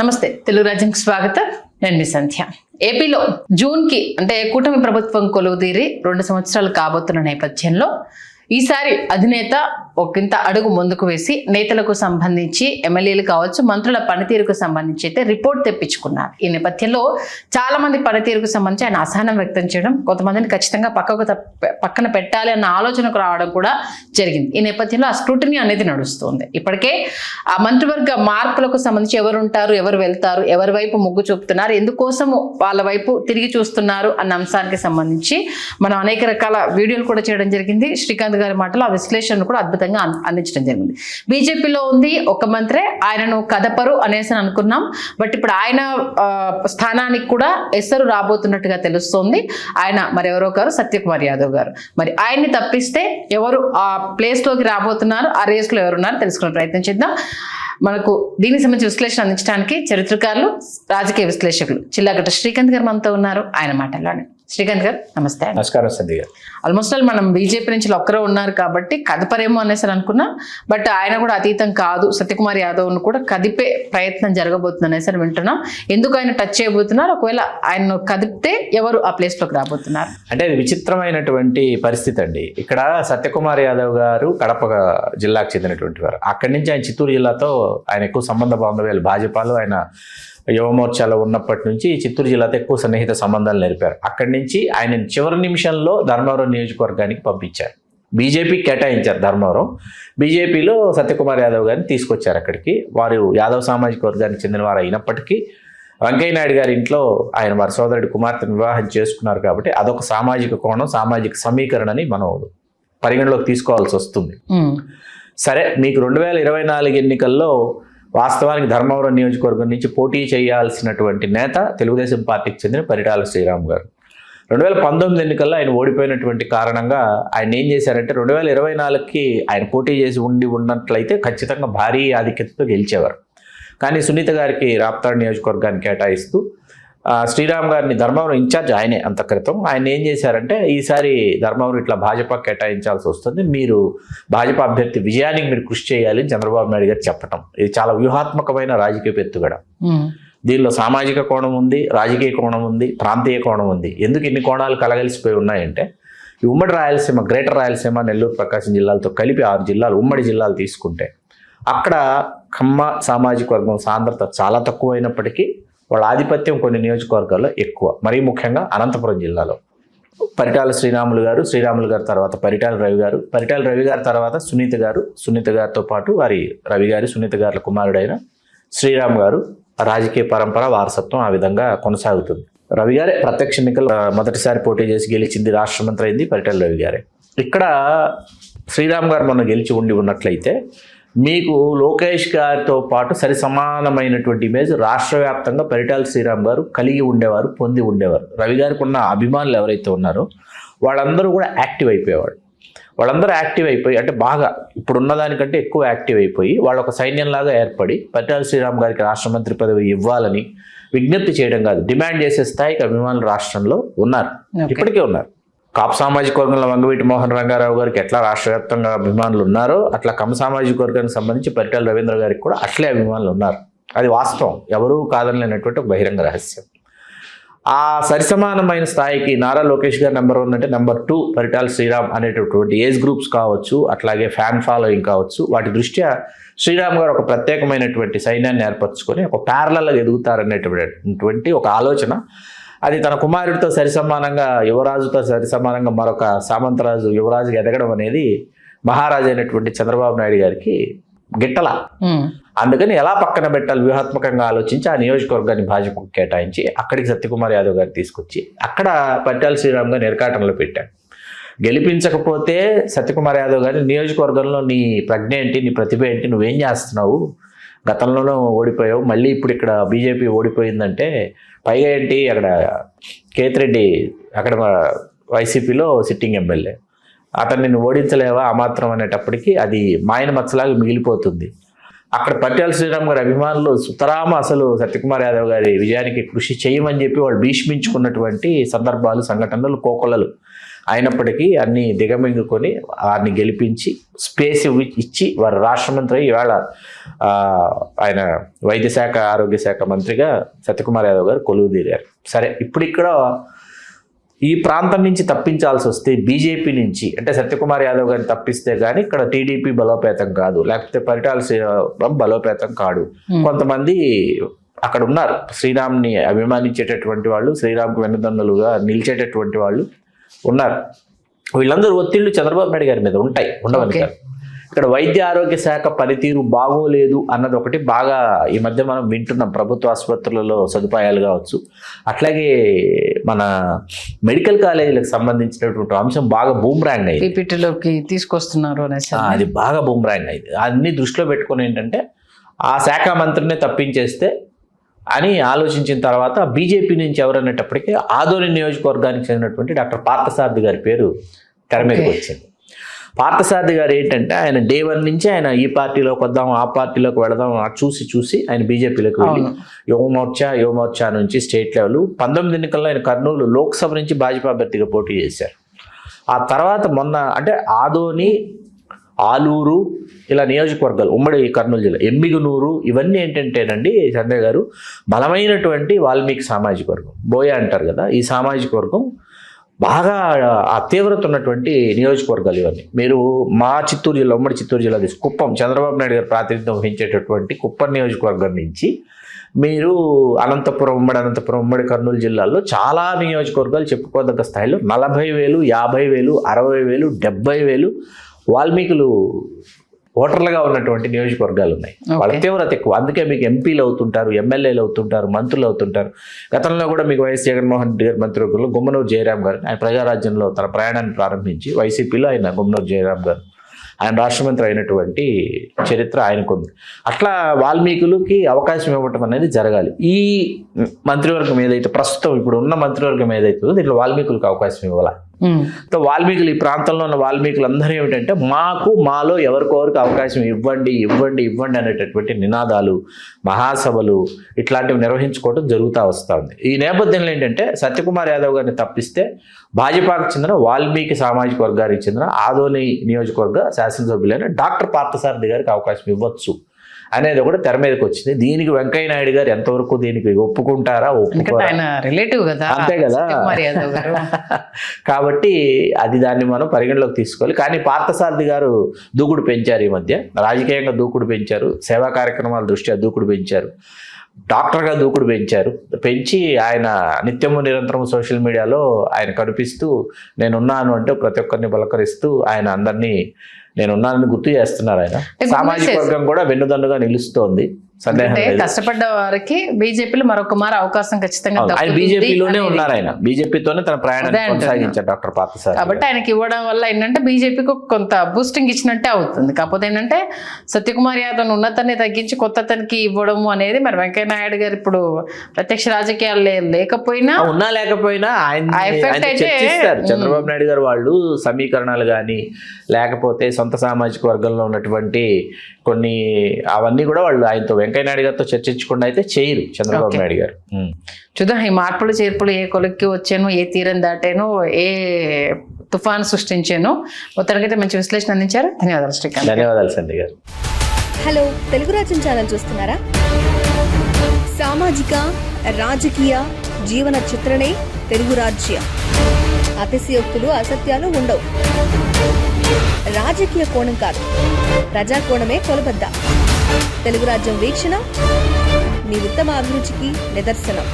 నమస్తే తెలుగు రాజ్యంకి స్వాగతం. నేను మీ సంధ్య. ఏపీలో జూన్ కి అంటే కూటమి ప్రభుత్వం కొలువుదీరి 2 సంవత్సరాలు కాబోతున్న నేపథ్యంలో ఈసారి అధినేత ఒకంత అడుగు ముందుకు వేసి నేతలకు సంబంధించి ఎమ్మెల్యేలు కావచ్చు మంత్రుల పనితీరుకు సంబంధించి అయితే రిపోర్ట్ తెప్పించుకున్నారు. ఈ నేపథ్యంలో చాలా మంది పనితీరుకు సంబంధించి ఆయన అసహనం వ్యక్తం చేయడం, కొంతమందిని ఖచ్చితంగా పక్కన పెట్టాలి అన్న ఆలోచనకు రావడం కూడా జరిగింది. ఈ నేపథ్యంలో ఆ స్క్రూటినీ అనేది నడుస్తుంది. ఇప్పటికే ఆ మంత్రివర్గ మార్పులకు సంబంధించి ఎవరు ఉంటారు, ఎవరు వెళ్తారు, ఎవరి వైపు మొగ్గు చూపుతున్నారు, ఎందుకోసము వాళ్ళ వైపు తిరిగి చూస్తున్నారు అన్న అంశానికి సంబంధించి మనం అనేక రకాల వీడియోలు కూడా చేయడం జరిగింది. శ్రీకాంత్ గారి మాటలు ఆ విశ్లేషణ కూడా అద్భుతంగా అందించడం జరిగింది. బీజేపీలో ఉంది ఒక మంత్రే, ఆయనను కదపరు అనేసి అనుకున్నాం. బట్ ఇప్పుడు ఆయన స్థానానికి కూడా ఎసరు రాబోతున్నట్టుగా తెలుస్తోంది. ఆయన మరెవరో గారు సత్యకుమార్ యాదవ్ గారు. మరి ఆయన్ని తప్పిస్తే ఎవరు ఆ ప్లేస్ లోకి రాబోతున్నారు, ఆ రేస్ లో ఎవరున్నారు తెలుసుకునే ప్రయత్నం చేద్దాం. మనకు దీనికి సంబంధించి విశ్లేషణ అందించడానికి చరిత్రకారులు, రాజకీయ విశ్లేషకులు చిల్లాగట్ట శ్రీకాంత్ గారు మనతో ఉన్నారు. ఆయన మాటల్లోనే. శ్రీకాంత్ గారు నమస్తే. నమస్కారం సంధ్య గారు. ఆల్మోస్ట్ ఆల్ మనం బీజేపీ నుంచి ఒక్కరే ఉన్నారు కాబట్టి కదపరేమో అనేసి అనుకున్నాం. బట్ ఆయన కూడా అతీతం కాదు, సత్యకుమార్ యాదవ్ ను కూడా కదిపే ప్రయత్నం జరగబోతుంది అనేసి వింటున్నాం. ఎందుకు ఆయన టచ్ చేయబోతున్నారు, ఒకవేళ ఆయన కదిపితే ఎవరు ఆ ప్లేస్ లోకి రాబోతున్నారు? అంటే అది విచిత్రమైనటువంటి పరిస్థితి అండి. ఇక్కడ సత్యకుమార్ యాదవ్ గారు కడప జిల్లాకు చెందినటువంటి వారు. అక్కడి నుంచి ఆయన చిత్తూరు జిల్లాతో ఆయన ఎక్కువ సంబంధ బాంధవ్యాలు, భాజపాలో ఆయన యువమోర్చాలో ఉన్నప్పటి నుంచి చిత్తూరు జిల్లాతో ఎక్కువ సన్నిహిత సంబంధాలు నేర్పారు. అక్కడి నుంచి ఆయన చివరి నిమిషంలో ధర్మవరం నియోజకవర్గానికి పంపించారు. బీజేపీ కేటాయించారు ధర్మవరం. బీజేపీలో సత్యకుమార్ యాదవ్ గారిని తీసుకొచ్చారు అక్కడికి. వారు యాదవ్ సామాజిక వర్గానికి చెందిన వారు అయినప్పటికీ వెంకయ్య నాయుడు గారి ఇంట్లో ఆయన వారి సోదరుడి కుమార్తెను వివాహం చేసుకున్నారు కాబట్టి అదొక సామాజిక కోణం, సామాజిక సమీకరణని మనం పరిగణలోకి తీసుకోవాల్సి వస్తుంది. సరే, మీకు 2024 ఎన్నికల్లో వాస్తవానికి ధర్మవరం నియోజకవర్గం నుంచి పోటీ చేయాల్సినటువంటి నేత తెలుగుదేశం పార్టీకి చెందిన పరిటాల శ్రీరామ్ గారు. 2019 ఎన్నికల్లో ఆయన ఓడిపోయినటువంటి కారణంగా ఆయన ఏం చేశారంటే 2024కి ఆయన పోటీ చేసి ఉన్నట్లయితే ఖచ్చితంగా భారీ ఆధిక్యతతో గెలిచేవారు. కానీ సునీత గారికి రాప్తాడు నియోజకవర్గాన్ని కేటాయిస్తూ శ్రీరామ్ గారిని ధర్మవరం ఇన్ఛార్జ్ ఆయనే అంత క్రితం. ఆయన ఏం చేశారంటే ఈసారి ధర్మవరం ఇట్లా భాజపా కేటాయించాల్సి వస్తుంది, మీరు భాజపా అభ్యర్థి విజయానికి మీరు కృషి చేయాలి అని చంద్రబాబు నాయుడు గారు చెప్పటం. ఇది చాలా వ్యూహాత్మకమైన రాజకీయ ఎత్తుగడ. దీనిలో సామాజిక కోణం ఉంది, రాజకీయ కోణం ఉంది, ప్రాంతీయ కోణం ఉంది. ఎందుకు ఇన్ని కోణాలు కలగలిసిపోయి ఉన్నాయంటే ఈ ఉమ్మడి రాయలసీమ, గ్రేటర్ రాయలసీమ, నెల్లూరు, ప్రకాశం జిల్లాలతో కలిపి 6 జిల్లాలు, ఉమ్మడి జిల్లాలు తీసుకుంటే అక్కడ కమ్మ సామాజిక వర్గం సాంద్రత చాలా తక్కువైనప్పటికీ వాళ్ళ ఆధిపత్యం కొన్ని నియోజకవర్గాల్లో ఎక్కువ. మరీ ముఖ్యంగా అనంతపురం జిల్లాలో పరిటాల శ్రీరాములు గారు తర్వాత పరిటాల రవి గారు, పరిటాల రవి గారి తర్వాత సునీత గారు, సునీత గారితో పాటు వారి రవి గారి, సునీత గారి కుమారుడైన శ్రీరామ్ గారు. రాజకీయ పరంపర, వారసత్వం ఆ విధంగా కొనసాగుతుంది. రవి గారే ప్రత్యక్ష ఎన్నికలు మొదటిసారి పోటీ చేసి గెలిచింది, రాష్ట్ర మంత్రి అయింది పరిటాల రవి గారే. ఇక్కడ శ్రీరామ్ గారు మొన్న గెలిచి ఉన్నట్లయితే మీకు లోకేష్ గారితో పాటు సరి సమానమైనటువంటి ఇమేజ్ రాష్ట్ర వ్యాప్తంగా పరిటాల శ్రీరామ్ గారు కలిగి ఉండేవారు, పొంది ఉండేవారు. రవి గారికి ఉన్న అభిమానులు ఎవరైతే ఉన్నారో వాళ్ళందరూ కూడా యాక్టివ్ అయిపోయేవాడు. వాళ్ళందరూ యాక్టివ్ అయిపోయి అంటే బాగా ఇప్పుడున్న దానికంటే ఎక్కువ యాక్టివ్ అయిపోయి వాళ్ళు ఒక సైన్యంలాగా ఏర్పడి పరిటాల శ్రీరామ్ గారికి రాష్ట్ర మంత్రి పదవి ఇవ్వాలని విజ్ఞప్తి చేయడం కాదు, డిమాండ్ చేసే స్థాయికి అభిమానులు రాష్ట్రంలో ఉన్నారు, ఇప్పటికే ఉన్నారు. కాపు సామాజిక వర్గంలో వంగవీటి మోహన్ రంగారావు గారికి ఎట్లా రాష్ట్ర వ్యాప్తంగా అభిమానులు ఉన్నారో అట్లా కమ్మ సామాజిక వర్గానికి సంబంధించి పరిటాల రవీంద్ర గారికి కూడా అట్లే అభిమానులు ఉన్నారు. అది వాస్తవం, ఎవరూ కాదనలేనటువంటి ఒక బహిరంగ రహస్యం. ఆ సరిసమానమైన స్థాయికి నారా లోకేష్ గారు నెంబర్ 1 అంటే నెంబర్ 2 పరిటాల శ్రీరామ్ అనేటటువంటి ఏజ్ గ్రూప్స్ కావచ్చు, అట్లాగే ఫ్యాన్ ఫాలోయింగ్ కావచ్చు, వాటి దృష్ట్యా శ్రీరామ్ గారు ఒక ప్రత్యేకమైనటువంటి సైన్యాన్ని ఏర్పరచుకొని ఒక ప్యారలల్గా ఎదుగుతారనేటువంటి ఒక ఆలోచన. అది తన కుమారుడితో సరిసమానంగా, యువరాజుతో సరిసమానంగా మరొక సామంతరాజు యువరాజుగా ఎదగడం అనేది మహారాజు అయినటువంటి చంద్రబాబు నాయుడు గారికి గిట్టల. అందుకని ఎలా పక్కన పెట్టాలి వ్యూహాత్మకంగా ఆలోచించి ఆ నియోజకవర్గాన్ని భాజపాకు కేటాయించి అక్కడికి సత్యకుమార్ యాదవ్ గారిని తీసుకొచ్చి అక్కడ పరిటాల శ్రీరామ్ గారిని ఇరకాటంలో పెట్టాడు. గెలిపించకపోతే సత్యకుమార్ యాదవ్ గారిని నియోజకవర్గంలో నీ ప్రజ్ఞ ఏంటి, నీ ప్రతిభ ఏంటి, నువ్వేం చేస్తున్నావు, గతంలోనూ ఓడిపోయావు, మళ్ళీ ఇప్పుడు ఇక్కడ బీజేపీ ఓడిపోయిందంటే పైగా ఏంటి అక్కడ కేతిరెడ్డి అక్కడ వైసీపీలో సిట్టింగ్ ఎమ్మెల్యే, అతన్ని నువ్వు ఓడించలేవా అమాత్రం అనేటప్పటికీ అది మాయన మచ్చలాగా మిగిలిపోతుంది. అక్కడ పరిటాల శ్రీరామ్ గారి అభిమానులు సుతరామ అసలు సత్యకుమార్ యాదవ్ గారి విజయానికి కృషి చేయమని చెప్పి వాళ్ళు భీష్మించుకున్నటువంటి సందర్భాలు, సంఘటనలు కోకొల్లలు. అయినప్పటికీ అన్ని దిగమింగుకొని వారిని గెలిపించి స్పేస్ ఇచ్చి వారు రాష్ట్ర మంత్రి ఇవాళ ఆయన వైద్య శాఖ ఆరోగ్య శాఖ మంత్రిగా సత్యకుమార్ యాదవ్ గారు కొలువు తీరారు. సరే, ఇప్పుడు ఇక్కడ ఈ ప్రాంతం నుంచి తప్పించాల్సి వస్తే బీజేపీ నుంచి అంటే సత్యకుమార్ యాదవ్ గారిని తప్పిస్తే కానీ ఇక్కడ టీడీపీ బలోపేతం కాదు, లేకపోతే పరిటాల శ్రీరామ్ బలోపేతం కాడు. కొంతమంది అక్కడ ఉన్నారు, శ్రీరామ్ని అభిమానించేటటువంటి వాళ్ళు, శ్రీరామ్కు వెన్నుదన్నులుగా నిలిచేటటువంటి వాళ్ళు ఉన్నారు. వీళ్ళందరూ ఒత్తిళ్లు చంద్రబాబు నాయుడు గారి మీద ఉంటాయి, ఉండవని కాదు. ఇక్కడ వైద్య ఆరోగ్య శాఖ పనితీరు బాగోలేదు అన్నది ఒకటి బాగా ఈ మధ్య మనం వింటున్నాం. ప్రభుత్వ ఆసుపత్రులలో సదుపాయాలు కావచ్చు, అట్లాగే మన మెడికల్ కాలేజీలకు సంబంధించినటువంటి అంశం బాగా బూమ్రాంగ్ అయింది, పీపీటీలోకి తీసుకొస్తున్నారు అనేసి అది బాగా బూమ్రాంగ్ అయింది. అన్ని దృష్టిలో పెట్టుకుని ఏంటంటే ఆ శాఖ మంత్రినే తప్పించేస్తే అని ఆలోచించిన తర్వాత బీజేపీ నుంచి ఎవరనేటప్పటికీ ఆదోని నియోజకవర్గానికి చెందినటువంటి డాక్టర్ పార్థసారథి గారి పేరు తెర మీదకి వచ్చింది. పార్థసారథి గారు ఏంటంటే ఆయన డే 1 నుంచి ఆయన ఈ పార్టీలోకి వద్దాం ఆ పార్టీలోకి వెళదాం చూసి ఆయన బీజేపీలోకి వెళ్ళి యువమోర్చా నుంచి స్టేట్ లెవెల్ 19 ఎన్నికల్లో ఆయన కర్నూలు లోక్సభ నుంచి భాజపా అభ్యర్థిగా పోటీ చేశారు. ఆ తర్వాత మొన్న అంటే ఆదోని, ఆలూరు ఇలా నియోజకవర్గాలు ఉమ్మడి కర్నూలు జిల్లా, ఎమ్మిగనూరు ఇవన్నీ ఏంటంటేనండి సంజయ్ గారు బలమైనటువంటి వాల్మీకి సామాజిక వర్గం, బోయ అంటారు కదా, ఈ సామాజిక వర్గం బాగా ఆ తీవ్రత ఉన్నటువంటి నియోజకవర్గాలు ఇవన్నీ. మీరు మా చిత్తూరు జిల్లా, ఉమ్మడి చిత్తూరు జిల్లా కుప్పం, చంద్రబాబు నాయుడు గారు ప్రాతినిధ్యం వహించేటటువంటి కుప్పం నియోజకవర్గం నుంచి మీరు అనంతపురం, ఉమ్మడి కర్నూలు జిల్లాల్లో చాలా నియోజకవర్గాలు చెప్పుకోదగ్గ స్థాయిలో 40,000, 50,000, 60,000, 70,000 వాల్మీకులు ఓటర్లుగా ఉన్నటువంటి నియోజకవర్గాలు ఉన్నాయి. వాళ్ళ తీవ్రత ఎక్కువ. అందుకే మీకు ఎంపీలు అవుతుంటారు, ఎమ్మెల్యేలు అవుతుంటారు, మంత్రులు అవుతుంటారు. గతంలో కూడా మీకు వైఎస్ జగన్మోహన్ రెడ్డి గారి మంత్రివర్గంలో గుమ్మనూరు జయరాం గారు ఆయన ప్రజారాజ్యంలో తన ప్రయాణాన్ని ప్రారంభించి వైసీపీలో ఆయన గుమ్మనూరు జయరాం గారు ఆయన రాష్ట్ర మంత్రి అయినటువంటి చరిత్ర ఆయనకుంది. అట్లా వాల్మీకులకి అవకాశం ఇవ్వటం అనేది జరగాలి. ఈ మంత్రివర్గం ఏదైతే ప్రస్తుతం ఇప్పుడు ఉన్న మంత్రివర్గం ఏదైతుందో దీంట్లో వాల్మీకులకు అవకాశం ఇవ్వాలి. వాల్మీకులు, ఈ ప్రాంతంలో ఉన్న వాల్మీకులు అందరూ ఏమిటంటే మాలో ఎవరికొవరికి అవకాశం ఇవ్వండి అనేటటువంటి నినాదాలు, మహాసభలు ఇట్లాంటివి నిర్వహించుకోవడం జరుగుతూ వస్తూ ఉంది. ఈ నేపథ్యంలో ఏంటంటే సత్యకుమార్ యాదవ్ గారిని తప్పిస్తే భాజపాకు చెందిన వాల్మీకి సామాజిక వర్గానికి చెందిన ఆదోని నియోజకవర్గ శాసనసభ్యులైన డాక్టర్ పార్థసారథి గారికి అవకాశం ఇవ్వచ్చు అనేది కూడా తెర మీదకి వచ్చింది. దీనికి వెంకయ్య నాయుడు గారు ఎంతవరకు దీనికి ఒప్పుకుంటారా, రిలేటివ్ కదా, అంతే కదా. కాబట్టి దాన్ని మనం పరిగణలోకి తీసుకోవాలి. కానీ పార్థసారథి గారు దూకుడు పెంచారు, ఈ మధ్య రాజకీయంగా దూకుడు పెంచారు, సేవా కార్యక్రమాల దృష్ట్యా దూకుడు పెంచారు, డాక్టర్గా దూకుడు పెంచి ఆయన నిత్యము నిరంతరం సోషల్ మీడియాలో ఆయన కనిపిస్తూ నేనున్నాను అంటే ప్రతి ఒక్కరిని బలకరిస్తూ ఆయన అందరినీ నేనున్నానని గుర్తు చేస్తున్నారు. ఆయన సామాజిక వర్గం కూడా వెన్నుదన్నుగా నిలుస్తోంది. కష్టపడ్డ వారికి బీజేపీలో మరొక మారు అవకాశం ఖచ్చితంగా. ఆయన బీజేపీలోనే ఉన్నారు, ఆయన బీజేపీతోనే తన ప్రయాణాన్ని కొనసాగించారు డాక్టర్ పార్థసారథి. కాబట్టి ఆయనకి ఇవ్వడం వల్ల ఏంటంటే బీజేపీకి కొంత బూస్టింగ్ ఇచ్చినట్టే అవుతుంది. కాకపోతే ఏంటంటే సత్యకుమార్ యాదవ్ ఉన్నతని తగ్గించి కొత్తతనికి ఇవ్వడము అనేది మరి వెంకయ్య నాయుడు గారు ఇప్పుడు ప్రత్యక్ష రాజకీయాలు లేకపోయినా ఆయన చంద్రబాబు నాయుడు గారు వాళ్ళు సమీకరణాలు కానీ లేకపోతే సొంత సామాజిక వర్గంలో ఉన్నటువంటి కొన్ని అవన్నీ కూడా వాళ్ళు ఆయనతో వెంకయ్య నాయుడు గారితో చర్చించకుండా అయితే చేయరు చంద్రబాబు నాయుడు గారు. చూద్దాం ఈ మార్పులు చేర్పులు ఏ కొలిక్కి వచ్చాను, ఏ తీరం దాటాను, ఏ తుఫాను సృష్టించాను. మొత్తానికైతే మంచి విశ్లేషణ అందించారు. ధన్యవాదాలు శ్రీకాంత్. ధన్యవాదాలు సంధ్య గారు. హలో, తెలుగు రాజ్యం ఛానల్ చూస్తున్నారా? సామాజిక, రాజకీయ, జీవన చిత్రణే తెలుగు రాజ్యం. అతిశయోక్తులు, అసత్యాలు ఉండవు. రాజకీయ కోణం కాదు, ప్రజా కోణమే కొలబద్ద. తెలుగు రాజ్యం వీక్షణ మీ ఉత్తమ అభిరుచికి నిదర్శనం.